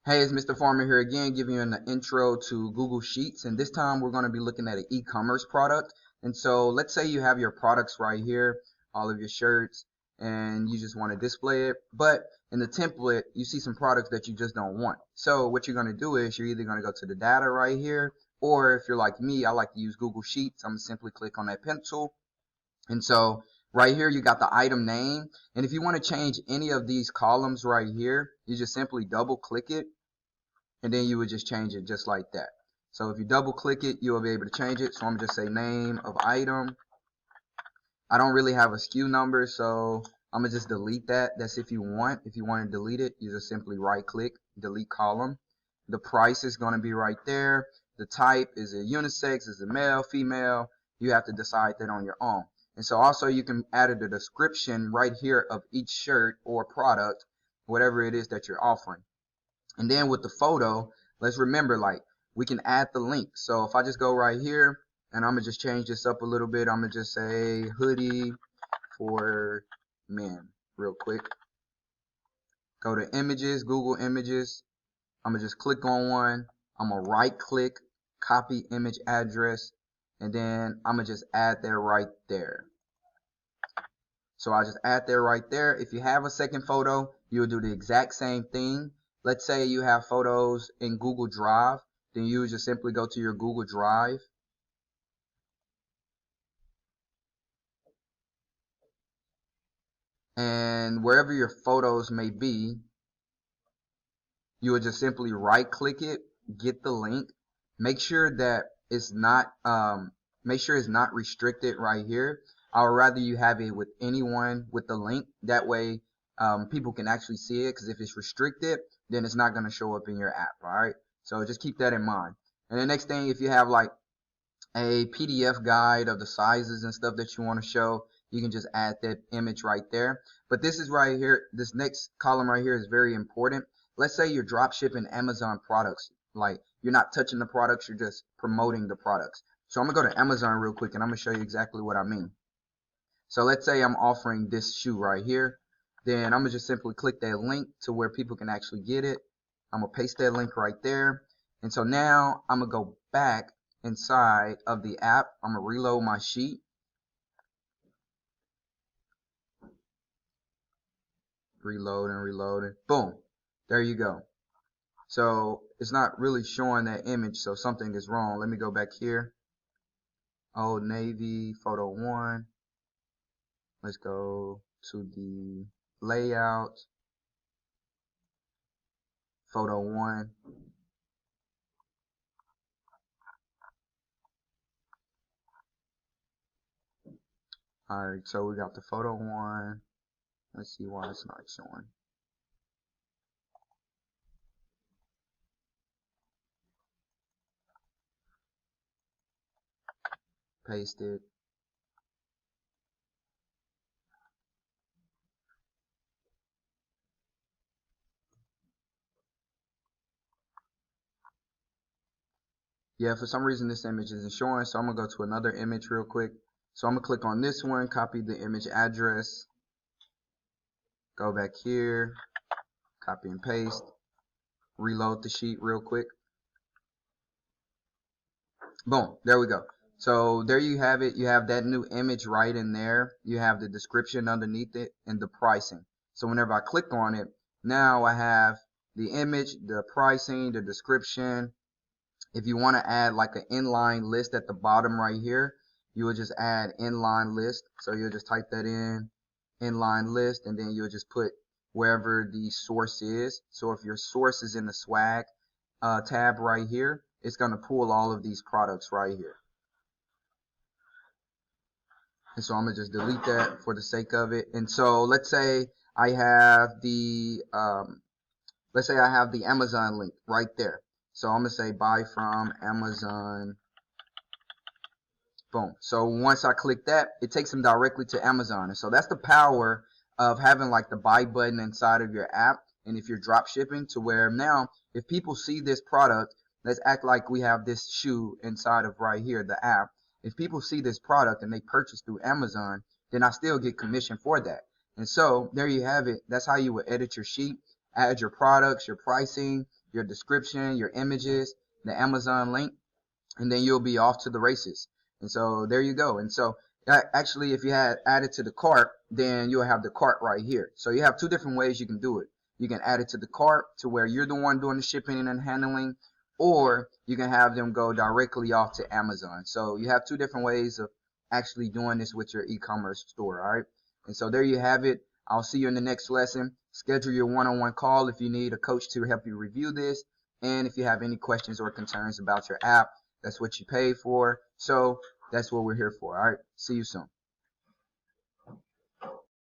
Hey, it's Mr. Farmer here again, giving you an intro to Google Sheets. And this time we're going to be looking at an e-commerce product. And so let's say you have your products right here, all of your shirts, and you just want to display it. But in the template, you see some products that you just don't want. So what you're going to do is you're either going to go to the data right here, or if you're like me, I like to use Google Sheets. I'm going to simply click on that pencil. And so right here, you got the item name. And if you want to change any of these columns right here, you just simply double click it, and then you would just change it just like that. So if you double click it, you'll be able to change it. So I'm gonna just say name of item. I don't really have a SKU number, so I'm gonna just delete that. That's if you want. If you want to delete it, you just simply right click, delete column. The price is gonna be right there. The type, is it unisex, is it male, female? You have to decide that on your own. And so also you can add a description right here of each shirt or product, whatever it is that you're offering. And then with the photo, let's remember, like, we can add the link. So if I just go right here and I'm gonna just change this up a little bit, I'm gonna just say hoodie for men real quick. Go to images, Google Images. I'm gonna just click on one. I'm gonna right click, copy image address, and then I'm gonna just add that right there. So I just add that right there. If you have a second photo, you'll do the exact same thing. Let's say you have photos in Google Drive, then you just simply go to your Google Drive. And wherever your photos may be, you would just simply right click it, get the link, make sure that it's not restricted right here. I would rather you have it with anyone with the link. That way people can actually see it, because if it's restricted, then it's not going to show up in your app. All right, so just keep that in mind. And the next thing, if you have like a PDF guide of the sizes and stuff that you want to show, you can just add that image right there. But this is right here, this next column right here is very important. Let's say you're drop shipping Amazon products, like you're not touching the products, you're just promoting the products. So I'm gonna go to Amazon real quick and I'm gonna show you exactly what I mean. So let's say I'm offering this shoe right here. Then I'm gonna just simply click that link to where people can actually get it. I'm gonna paste that link right there. And so now I'm gonna go back inside of the app. I'm gonna reload my sheet. Reload and reload it. Boom. There you go. So it's not really showing that image, so something is wrong. Let me go back here. Old Navy, photo 1. Let's go to the layout. Photo 1. Alright, so we got the photo 1. Let's see why it's not showing. Paste it. Yeah, for some reason this image isn't showing, so I'm gonna go to another image real quick. So I'm gonna click on this one, copy the image address, go back here, copy and paste, reload the sheet real quick. Boom, there we go. So there you have it. You have that new image right in there. You have the description underneath it and the pricing. So whenever I click on it, now I have the image, the pricing, the description. If you want to add like an inline list at the bottom right here, you would just add inline list. So you'll just type that in, inline list, and then you'll just put wherever the source is. So if your source is in the swag tab right here, it's going to pull all of these products right here. And so I'm going to just delete that for the sake of it. And so let's say I have the Amazon link right there. So I'm going to say buy from Amazon. Boom. So once I click that, it takes them directly to Amazon. And so that's the power of having like the buy button inside of your app. And if you're drop shipping, to where now if people see this product, let's act like we have this shoe inside of right here, the app. If people see this product and they purchase through Amazon, then I still get commission for that. And so there you have it. That's how you would edit your sheet. add your products, your pricing, your description, your images, the Amazon link, and then you'll be off to the races. And so there you go. And so actually, if you had added to the cart, then you'll have the cart right here. So you have two different ways you can do it. You can add it to the cart to where you're the one doing the shipping and handling, or you can have them go directly off to Amazon. So you have two different ways of actually doing this with your e-commerce store. All right. And so there you have it. I'll see you in the next lesson. Schedule your one-on-one call if you need a coach to help you review this. And if you have any questions or concerns about your app, that's what you pay for. So that's what we're here for. All right. See you soon.